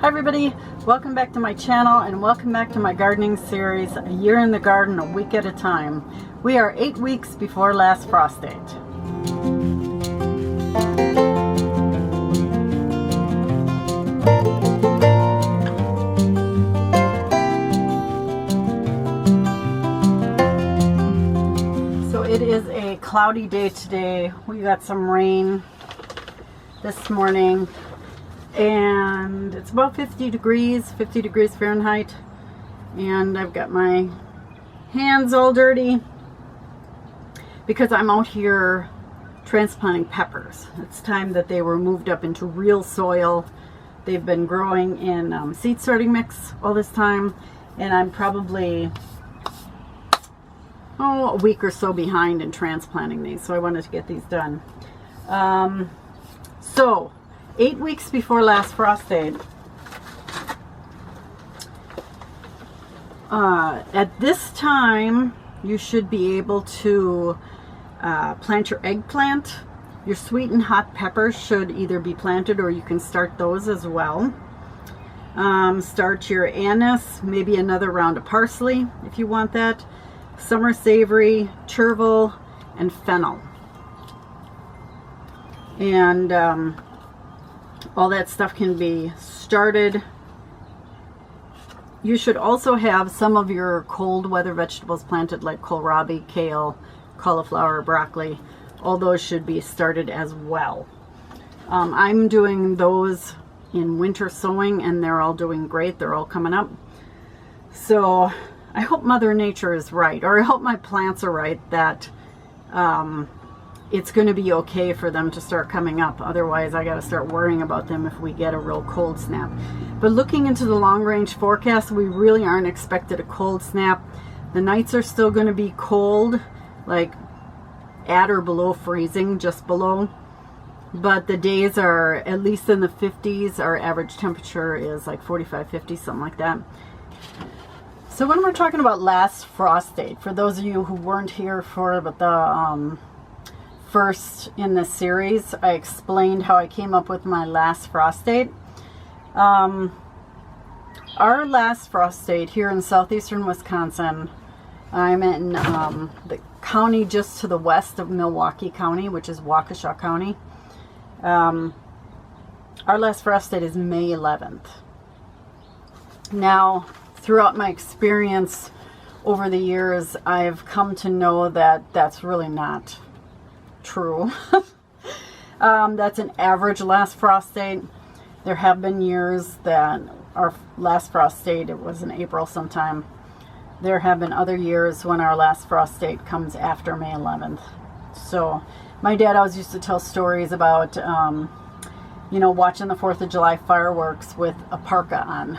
everybody, welcome back to my channel and welcome back to my gardening series, A Year in the Garden, a Week at a Time. We are 8 weeks before last frost date. So it is a cloudy day today. We got some rain this morning. And it's about 50 degrees Fahrenheit, and I've got my hands all dirty because I'm out here transplanting peppers. It's time that they were moved up into real soil. They've been growing in seed sorting mix all this time, and I'm probably a week or so behind in transplanting these, so I wanted to get these done. 8 weeks before last frost date. At this time, you should be able to plant your eggplant. Your sweet and hot peppers should either be planted or you can start those as well. Start your anise, maybe another round of parsley if you want that. Summer savory, chervil, and fennel. And all that stuff can be started. You should also have some of your cold weather vegetables planted, like kohlrabi, kale, cauliflower, broccoli. All those should be started as well. I'm doing those in winter sowing and they're all doing great. They're all coming up. So I hope Mother Nature is right, or I hope my plants are right, that it's going to be okay for them to start coming up. Otherwise, I got to start worrying about them if we get a real cold snap. But looking into the long range forecast, we really aren't expected a cold snap. The nights are still going to be cold, like at or below freezing, just below. But the days are at least in the 50s. Our average temperature is like 45, 50, something like that. So when we're talking about last frost date, for those of you who weren't here for the first in this series, I explained how I came up with my last frost date. Our last frost date here in southeastern Wisconsin, I'm in the county just to the west of Milwaukee County, which is Waukesha County. Our last frost date is May 11th. Now, throughout my experience over the years, I've come to know that that's really not true. That's an average last frost date. There have been years that our last frost date, it was in April sometime. There have been other years when our last frost date comes after May 11th. So my dad always used to tell stories about watching the 4th of July fireworks with a parka on.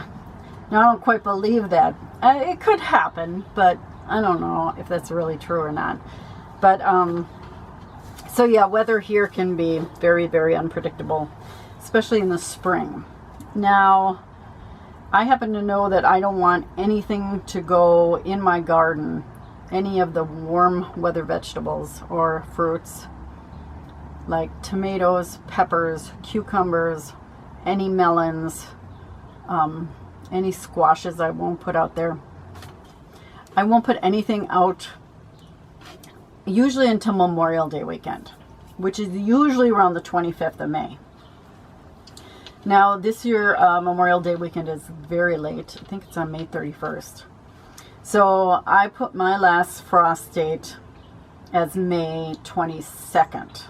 Now I don't quite believe that. It could happen, but I don't know if that's really true or not. But so yeah, weather here can be very, very unpredictable, especially in the spring. Now, I happen to know that I don't want anything to go in my garden, any of the warm weather vegetables or fruits, like tomatoes, peppers, cucumbers, any melons, any squashes I won't put out there. I won't put anything out usually until Memorial Day weekend, which is usually around the 25th of May. Now this year Memorial Day weekend is very late. I think it's on May 31st. So I put my last frost date as May 22nd.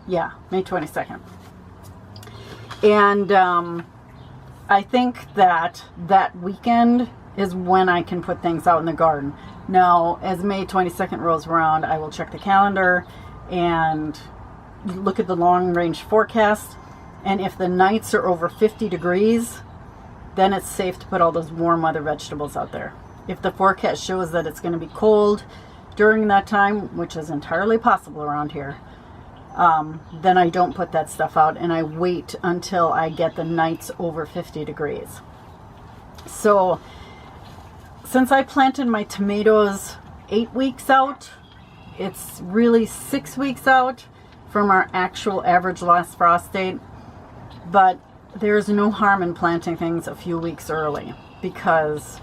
May 22nd. And I think that weekend is when I can put things out in the garden. Now, as May 22nd rolls around, I will check the calendar and look at the long range forecast. And if the nights are over 50 degrees, then it's safe to put all those warm weather vegetables out there. If the forecast shows that it's going to be cold during that time, which is entirely possible around here, then I don't put that stuff out and I wait until I get the nights over 50 degrees. So since I planted my tomatoes 8 weeks out, it's really 6 weeks out from our actual average last frost date. But there's no harm in planting things a few weeks early, because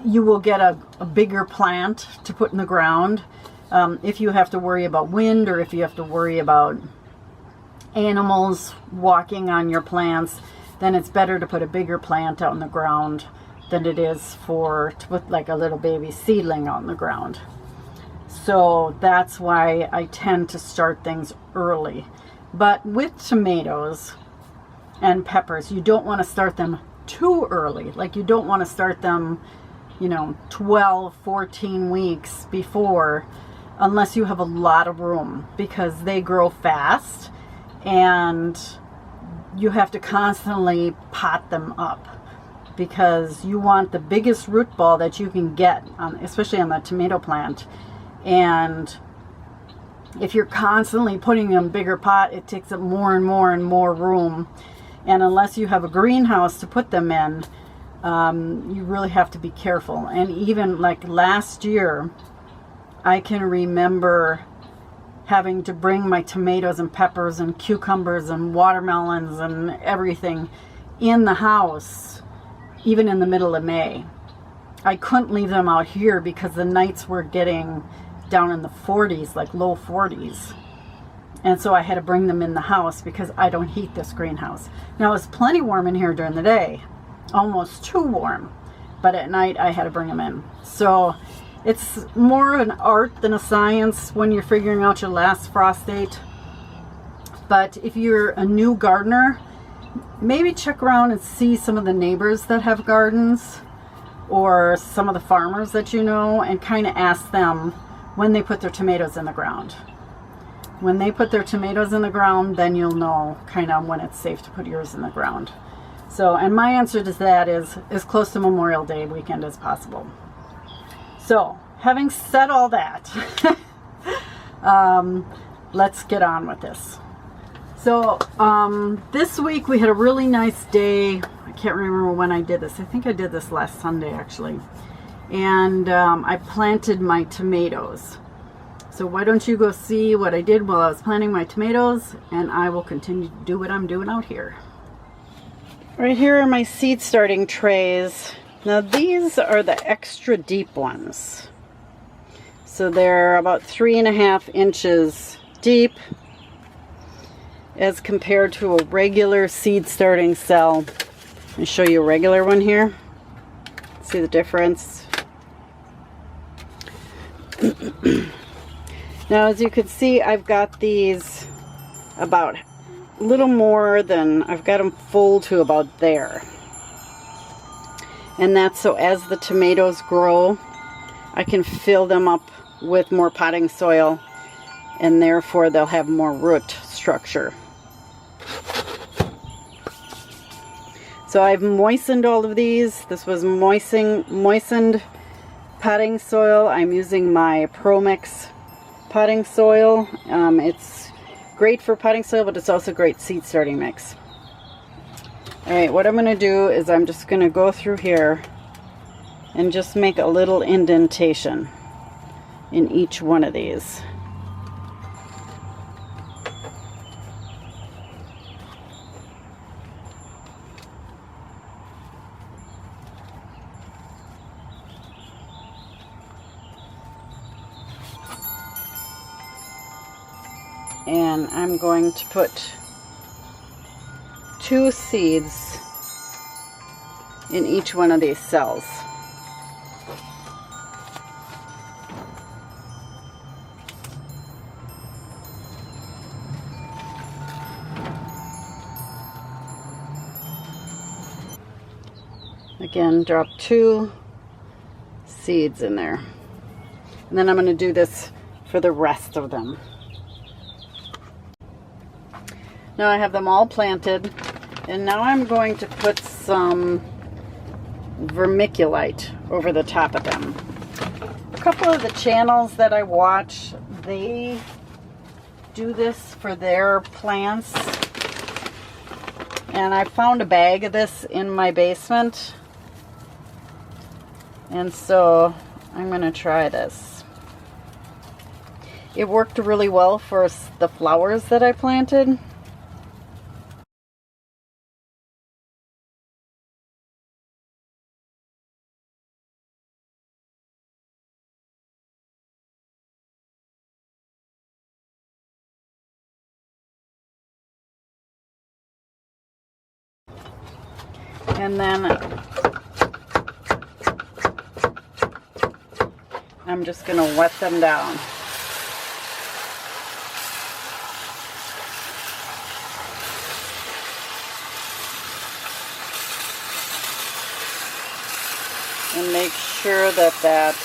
you will get a bigger plant to put in the ground. If you have to worry about wind, or if you have to worry about animals walking on your plants, then it's better to put a bigger plant out in the ground than it is to put like a little baby seedling out in the ground. So that's why I tend to start things early. But with tomatoes and peppers, you don't want to start them too early. Like, you don't want to start them, 12, 14 weeks before, unless you have a lot of room, because they grow fast and you have to constantly pot them up, because you want the biggest root ball that you can get, especially on the tomato plant. And if you're constantly putting them in a bigger pot, it takes up more and more and more room. And unless you have a greenhouse to put them in, you really have to be careful. And even like last year, I can remember having to bring my tomatoes and peppers and cucumbers and watermelons and everything in the house, even in the middle of May. I couldn't leave them out here because the nights were getting down in the 40s, like low 40s. And so I had to bring them in the house because I don't heat this greenhouse. Now, it's plenty warm in here during the day, almost too warm, but at night I had to bring them in. So it's more an art than a science when you're figuring out your last frost date. But if you're a new gardener, maybe check around and see some of the neighbors that have gardens, or some of the farmers that you know, and kind of ask them when they put their tomatoes in the ground. When they put their tomatoes in the ground, then you'll know kind of when it's safe to put yours in the ground. So, and my answer to that is as close to Memorial Day weekend as possible. So, having said all that, let's get on with this. So, this week we had a really nice day. I can't remember when I did this. I think I did this last Sunday, actually. And I planted my tomatoes. So why don't you go see what I did while I was planting my tomatoes, and I will continue to do what I'm doing out here. Right here are my seed starting trays. Now these are the extra deep ones. So they're about 3.5 inches deep as compared to a regular seed starting cell. Let me show you a regular one here. See the difference? Now, as you can see, I've got these about a little more than, I've got them full to about there. And that's so as the tomatoes grow, I can fill them up with more potting soil, and therefore they'll have more root structure. So I've moistened all of these. This was moistened potting soil. I'm using my ProMix potting soil. It's great for potting soil, but it's also great seed starting mix. Alright, what I'm going to do is I'm just going to go through here and just make a little indentation in each one of these. And I'm going to put 2 seeds in each one of these cells. Again, drop 2 seeds in there. And then I'm going to do this for the rest of them. Now I have them all planted, and now I'm going to put some vermiculite over the top of them. A couple of the channels that I watch, they do this for their plants, and I found a bag of this in my basement, and so I'm going to try this. It worked really well for the flowers that I planted. And then I'm just going to wet them down. And make sure that that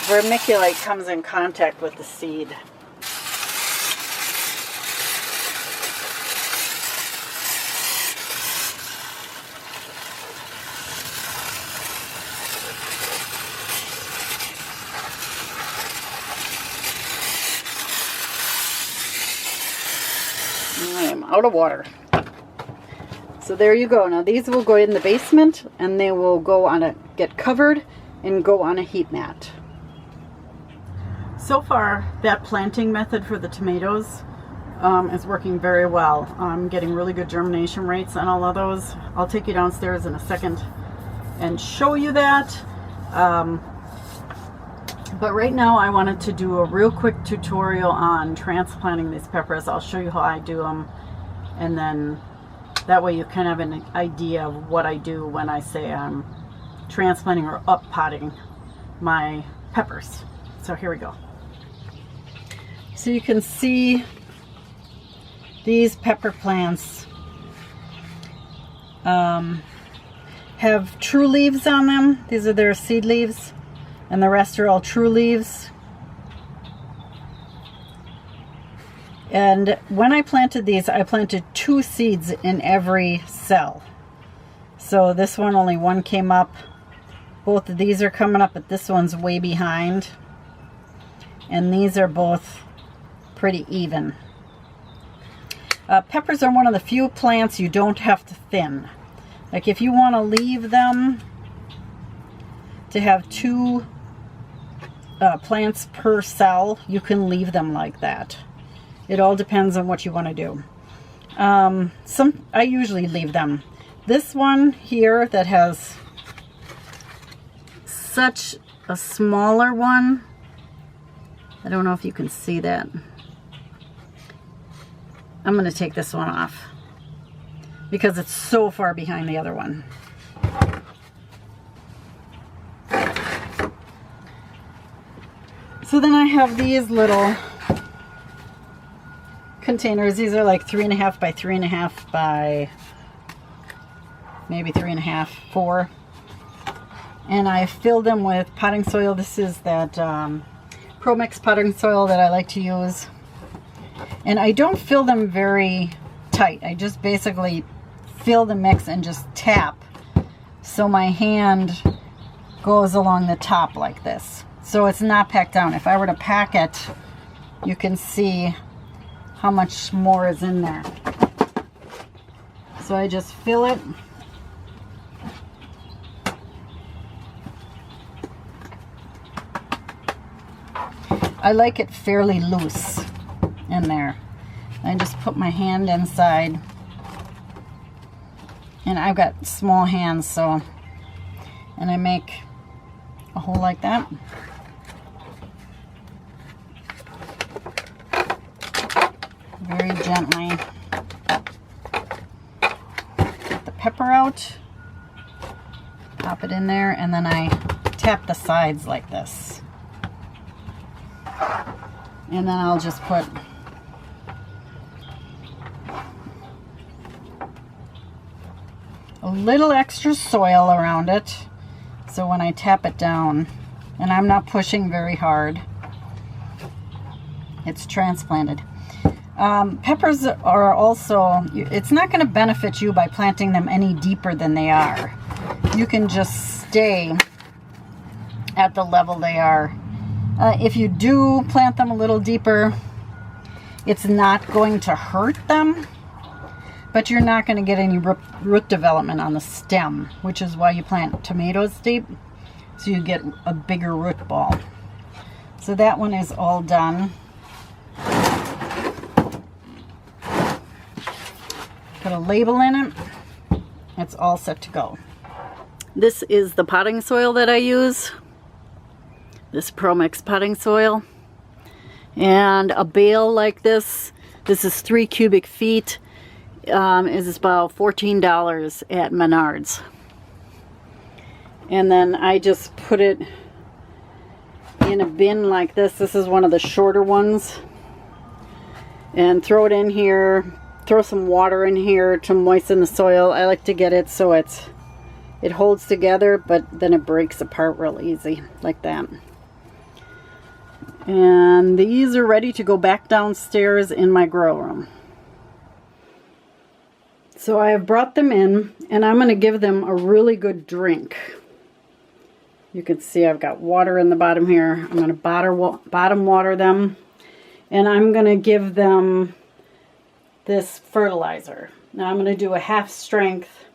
vermiculite comes in contact with the seed. I am out of water. So there you go. Now these will go in the basement and they will go on get covered and go on a heat mat. So far, that planting method for the tomatoes is working very well. I'm getting really good germination rates on all of those. I'll take you downstairs in a second and show you that. But right now I wanted to do a real quick tutorial on transplanting these peppers. I'll show you how I do them, and then that way you kind of have an idea of what I do when I say I'm transplanting or up potting my peppers. So here we go. So you can see these pepper plants have true leaves on them. These are their seed leaves, and the rest are all true leaves. And when I planted these, I planted 2 seeds in every cell. So this one, only 1 came up. Both of these are coming up, but this one's way behind. And these are both pretty even. Peppers are one of the few plants you don't have to thin. Like if you want to leave them to have 2 plants per cell, you can leave them like that. It all depends on what you want to do. I usually leave them. This one here that has such a smaller one, I don't know if you can see that. I'm going to take this one off because it's so far behind the other one. So then I have these little containers. These are like 3.5 by 3.5 by maybe 3.5, 4. And I filled them with potting soil. This is that ProMix potting soil that I like to use. And I don't fill them very tight. I just basically fill the mix and just tap so my hand goes along the top like this. So it's not packed down. If I were to pack it, you can see how much more is in there. So I just fill it. I like it fairly loose in there. I just put my hand inside, and I've got small hands, so, and I make a hole like that. Very gently get the pepper out, pop it in there, and then I tap the sides like this. And then I'll just put a little extra soil around it, so when I tap it down, and I'm not pushing very hard, it's transplanted. Peppers are also, it's not going to benefit you by planting them any deeper than they are. You can just stay at the level they are. If you do plant them a little deeper, it's not going to hurt them, but you're not going to get any root development on the stem, which is why you plant tomatoes deep, so you get a bigger root ball. So that one is all done. Put a label in it. It's all set to go. This is the potting soil that I use. This ProMix potting soil. And a bale like this. This is 3 cubic feet. is about $14 at Menards. And then I just put it in a bin like this. This is one of the shorter ones. And throw it in here. Throw some water in here to moisten the soil. I like to get it so it holds together, but then it breaks apart real easy, like that. And these are ready to go back downstairs in my grow room. So I have brought them in, and I'm going to give them a really good drink. You can see I've got water in the bottom here. I'm going to bottom water them, and I'm going to give them this fertilizer. Now I'm going to do a half strength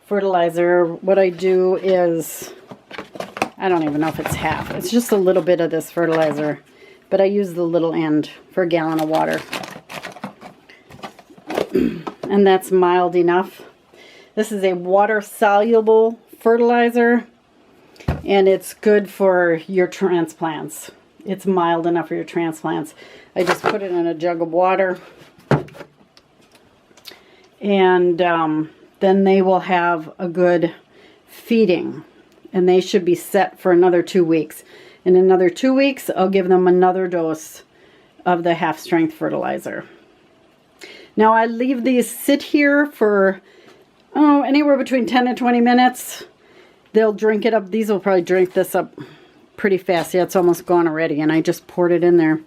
fertilizer. What I do is, I don't even know if it's half. It's just a little bit of this fertilizer, but I use the little end for a gallon of water. And that's mild enough. This is a water-soluble fertilizer, and it's good for your transplants. It's mild enough for your transplants. I just put it in a jug of water, and then they will have a good feeding, and they should be set for another 2 weeks. In another 2 weeks, I'll give them another dose of the half-strength fertilizer. Now I leave these sit here for anywhere between 10 and 20 minutes. They'll drink it up. These will probably drink this up pretty fast. Yeah, it's almost gone already, and I just poured it in there.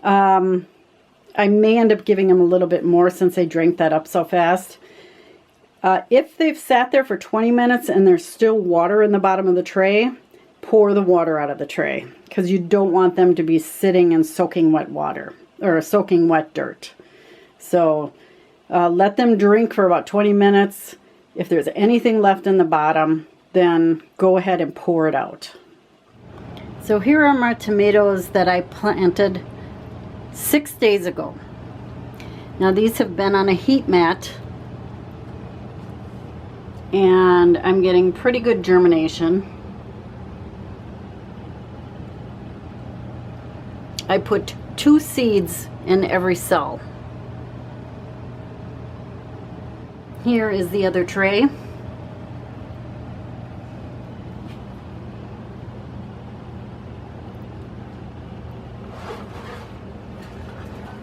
I may end up giving them a little bit more since they drank that up so fast. If they've sat there for 20 minutes and there's still water in the bottom of the tray, pour the water out of the tray, because you don't want them to be sitting and soaking wet water or soaking wet dirt. So let them drink for about 20 minutes. If there's anything left in the bottom, then go ahead and pour it out. So here are my tomatoes that I planted 6 days ago. Now these have been on a heat mat, and I'm getting pretty good germination. I put 2 seeds in every cell. Here is the other tray.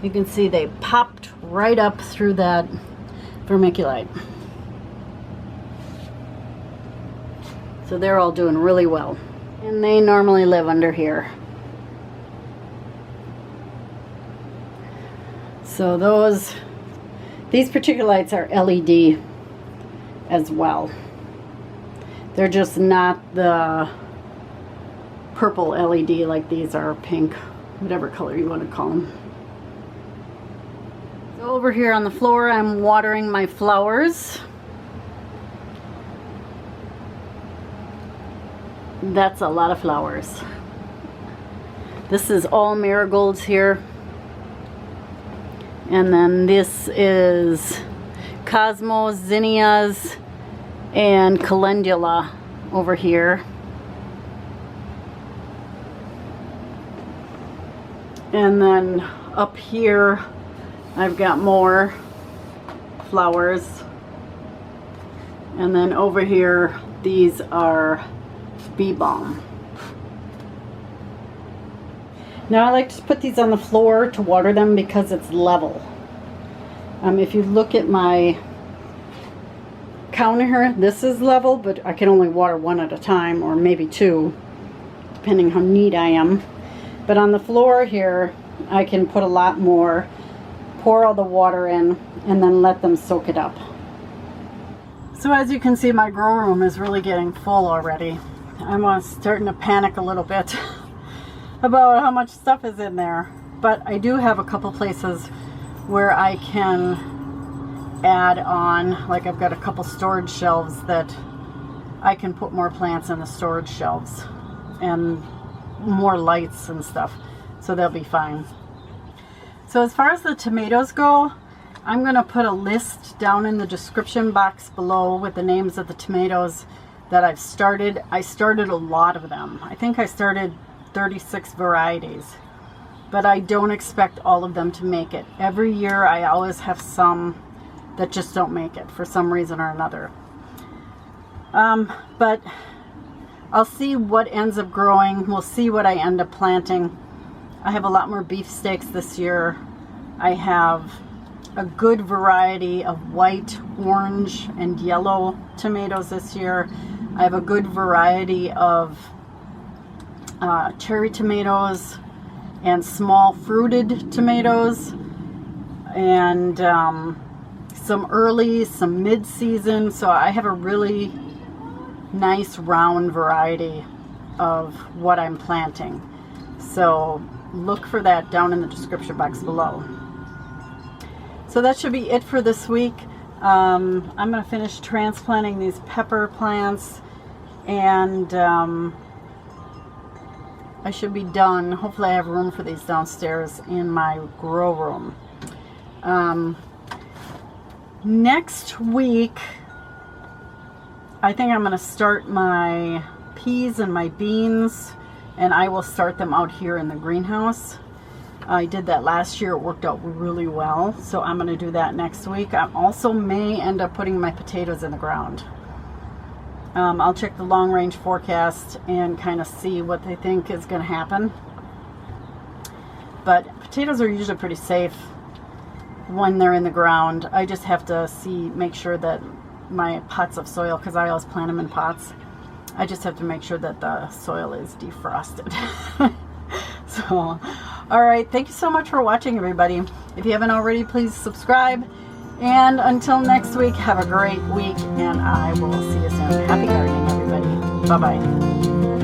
You can see they popped right up through that vermiculite. So they're all doing really well. And they normally live under here. So these particular lights are LED as well. They're just not the purple LED like these are, pink, whatever color you want to call them. So over here on the floor, I'm watering my flowers. That's a lot of flowers. This is all marigolds here. And then this is cosmos, zinnias, and calendula over here. And then up here, I've got more flowers. And then over here, these are bee balm. Now I like to put these on the floor to water them because it's level. If you look at my counter here, this is level, but I can only water 1 at a time, or maybe 2, depending how neat I am. But on the floor here, I can put a lot more, pour all the water in, and then let them soak it up. So as you can see, my grow room is really getting full already. I'm starting to panic a little bit about how much stuff is in there. But I do have a couple places where I can add on, like I've got a couple storage shelves that I can put more plants in the storage shelves and more lights and stuff, so they'll be fine. So as far as the tomatoes go, I'm going to put a list down in the description box below with the names of the tomatoes that I've started. I started a lot of them. I think I started 36 varieties, but I don't expect all of them to make it. Every year I always have some that just don't make it for some reason or another. But I'll see what ends up growing. We'll see what I end up planting. I have a lot more beefsteaks this year. I have a good variety of white, orange, and yellow tomatoes this year. I have a good variety of cherry tomatoes and small fruited tomatoes, and some early, some mid-season. So I have a really nice round variety of what I'm planting. So look for that down in the description box below. So that should be it for this week. I'm going to finish transplanting these pepper plants, and I should be done. Hopefully I have room for these downstairs in my grow room. Next week, I think I'm going to start my peas and my beans, and I will start them out here in the greenhouse. I did that last year. It worked out really well, so I'm going to do that next week. I also may end up putting my potatoes in the ground. I'll check the long range forecast and kind of see what they think is going to happen. But potatoes are usually pretty safe when they're in the ground. I just have to make sure that my pots of soil, because I always plant them in pots, I just have to make sure that the soil is defrosted. So, all right, thank you so much for watching, everybody. If you haven't already, please subscribe. And until next week, have a great week, and I will see you soon. Happy gardening, everybody. Bye-bye.